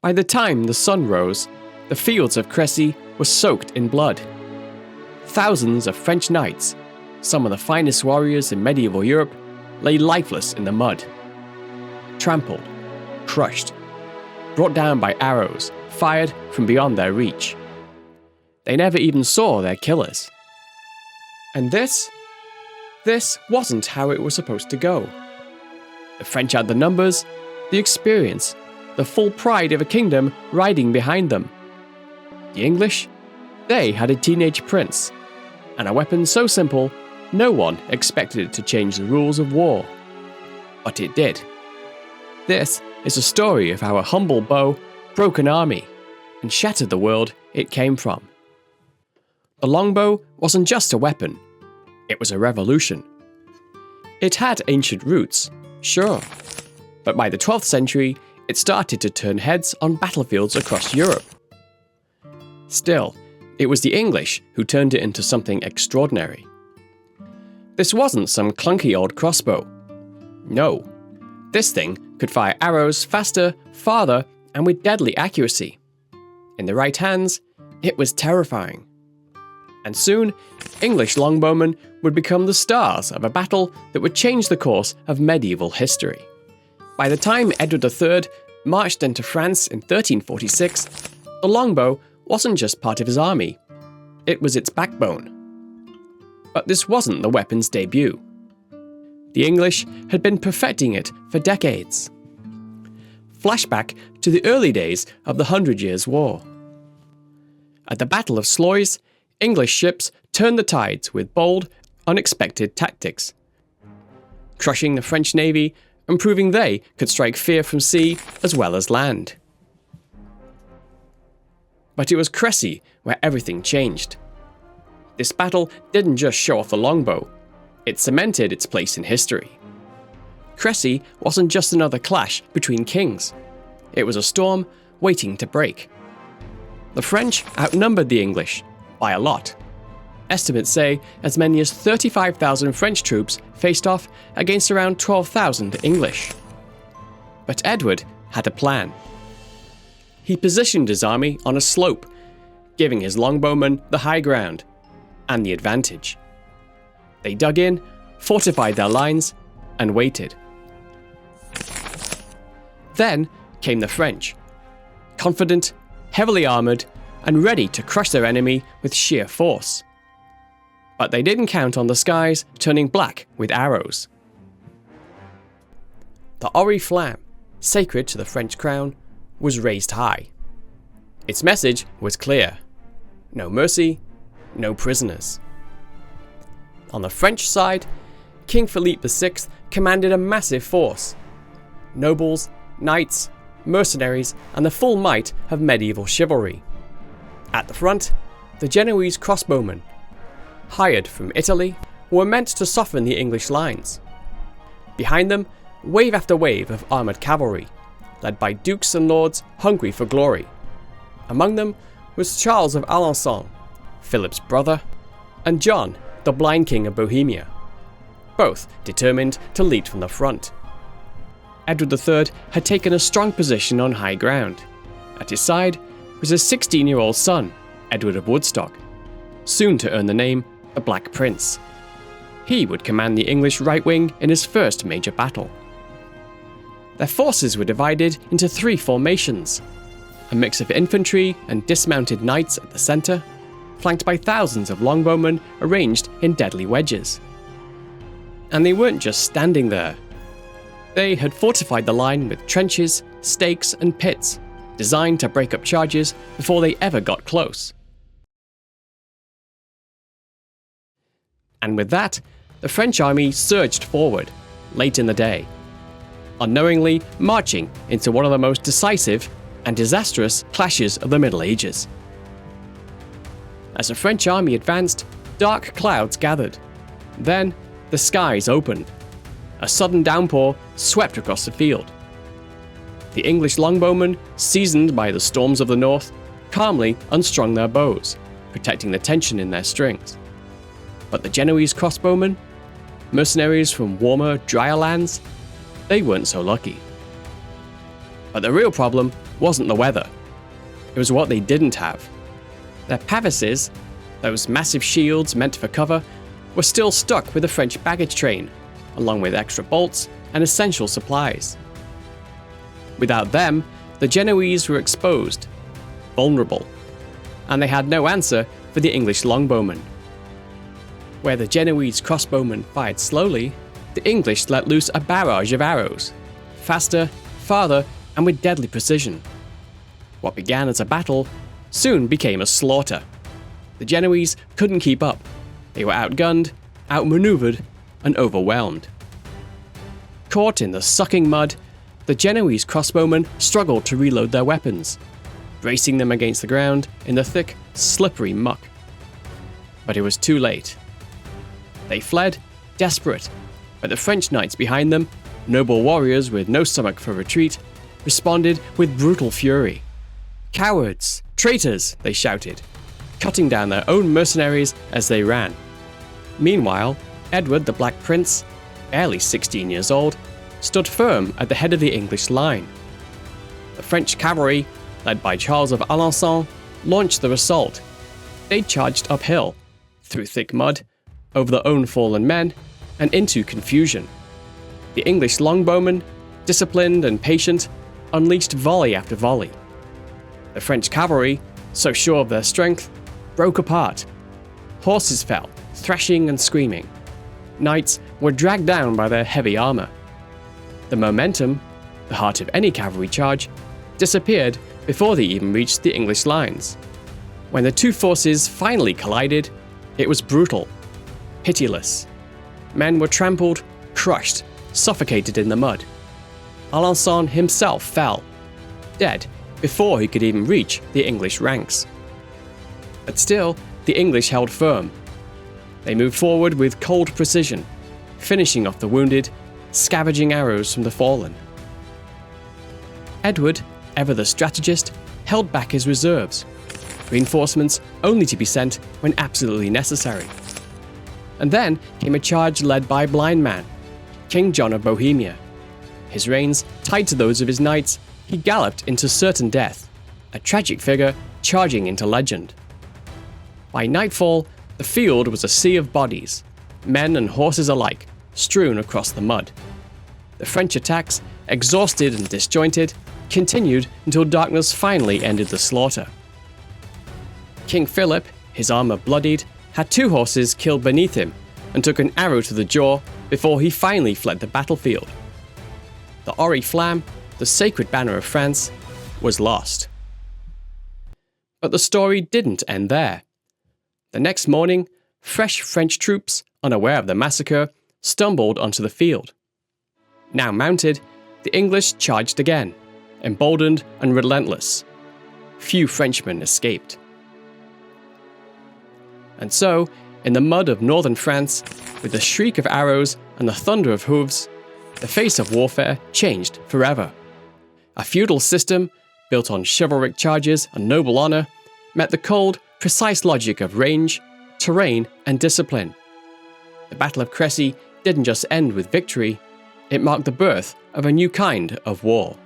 By the time the sun rose, the fields of Crécy were soaked in blood. Thousands of French knights, some of the finest warriors in medieval Europe, lay lifeless in the mud. Trampled, crushed, brought down by arrows fired from beyond their reach. They never even saw their killers. And this wasn't how it was supposed to go. The French had the numbers, the experience, the full pride of a kingdom riding behind them. The English, they had a teenage prince, and a weapon so simple, no one expected it to change the rules of war. But it did. This is a story of how a humble bow broke an army and shattered the world it came from. The longbow wasn't just a weapon, it was a revolution. It had ancient roots, sure, but by the 12th century, it started to turn heads on battlefields across Europe. Still, it was the English who turned it into something extraordinary. This wasn't some clunky old crossbow. No, this thing could fire arrows faster, farther, and with deadly accuracy. In the right hands, it was terrifying. And soon, English longbowmen would become the stars of a battle that would change the course of medieval history. By the time Edward III marched into France in 1346, the longbow wasn't just part of his army, it was its backbone. But this wasn't the weapon's debut. The English had been perfecting it for decades. Flashback to the early days of the 100 Years' War. At the Battle of Sluys, English ships turned the tides with bold, unexpected tactics, crushing the French navy and proving they could strike fear from sea as well as land. But it was Crécy where everything changed. This battle didn't just show off the longbow, it cemented its place in history. Crécy wasn't just another clash between kings, it was a storm waiting to break. The French outnumbered the English by a lot. Estimates say as many as 35,000 French troops faced off against around 12,000 English. But Edward had a plan. He positioned his army on a slope, giving his longbowmen the high ground and the advantage. They dug in, fortified their lines, and waited. Then came the French, confident, heavily armoured, and ready to crush their enemy with sheer force. But they didn't count on the skies turning black with arrows. The oriflamme, sacred to the French crown, was raised high. Its message was clear: no mercy, no prisoners. On the French side, King Philippe VI commanded a massive force. Nobles, knights, mercenaries, and the full might of medieval chivalry. At the front, the Genoese crossbowmen, hired from Italy, were meant to soften the English lines. Behind them, wave after wave of armoured cavalry, led by dukes and lords hungry for glory. Among them was Charles of Alençon, Philip's brother, and John, the blind king of Bohemia, both determined to lead from the front. Edward III had taken a strong position on high ground. At his side was his 16-year-old son, Edward of Woodstock, soon to earn the name the Black Prince. He would command the English right wing in his first major battle. Their forces were divided into 3 formations, a mix of infantry and dismounted knights at the centre, flanked by thousands of longbowmen arranged in deadly wedges. And they weren't just standing there. They had fortified the line with trenches, stakes, and pits, designed to break up charges before they ever got close. And with that, the French army surged forward, late in the day, unknowingly marching into one of the most decisive and disastrous clashes of the Middle Ages. As the French army advanced, dark clouds gathered. Then, the skies opened. A sudden downpour swept across the field. The English longbowmen, seasoned by the storms of the north, calmly unstrung their bows, protecting the tension in their strings. But the Genoese crossbowmen, mercenaries from warmer, drier lands, they weren't so lucky. But the real problem wasn't the weather. It was what they didn't have. Their pavises, those massive shields meant for cover, were still stuck with the French baggage train, along with extra bolts and essential supplies. Without them, the Genoese were exposed, vulnerable, and they had no answer for the English longbowmen. Where the Genoese crossbowmen fired slowly, the English let loose a barrage of arrows, faster, farther, and with deadly precision. What began as a battle soon became a slaughter. The Genoese couldn't keep up. They were outgunned, outmaneuvered, and overwhelmed. Caught in the sucking mud, the Genoese crossbowmen struggled to reload their weapons, bracing them against the ground in the thick, slippery muck. But it was too late. They fled, desperate, but the French knights behind them, noble warriors with no stomach for retreat, responded with brutal fury. "Cowards! Traitors!" they shouted, cutting down their own mercenaries as they ran. Meanwhile, Edward the Black Prince, barely 16 years old, stood firm at the head of the English line. The French cavalry, led by Charles of Alençon, launched their assault. They charged uphill, through thick mud, over their own fallen men, and into confusion. The English longbowmen, disciplined and patient, unleashed volley after volley. The French cavalry, so sure of their strength, broke apart. Horses fell, thrashing and screaming. Knights were dragged down by their heavy armor. The momentum, the heart of any cavalry charge, disappeared before they even reached the English lines. When the two forces finally collided, it was brutal, pitiless. Men were trampled, crushed, suffocated in the mud. Alençon himself fell, dead before he could even reach the English ranks. But still, the English held firm. They moved forward with cold precision, finishing off the wounded, scavenging arrows from the fallen. Edward, ever the strategist, held back his reserves, reinforcements only to be sent when absolutely necessary. And then came a charge led by Blind Man, King John of Bohemia. His reins tied to those of his knights, he galloped into certain death, a tragic figure charging into legend. By nightfall, the field was a sea of bodies, men and horses alike, strewn across the mud. The French attacks, exhausted and disjointed, continued until darkness finally ended the slaughter. King Philip, his armor bloodied, had 2 horses killed beneath him and took an arrow to the jaw before he finally fled the battlefield. The Oriflamme, the sacred banner of France, was lost. But the story didn't end there. The next morning, fresh French troops, unaware of the massacre, stumbled onto the field. Now mounted, the English charged again, emboldened and relentless. Few Frenchmen escaped. And so, in the mud of northern France, with the shriek of arrows and the thunder of hooves, the face of warfare changed forever. A feudal system, built on chivalric charges and noble honor, met the cold, precise logic of range, terrain, and discipline. The Battle of Crécy didn't just end with victory, it marked the birth of a new kind of war.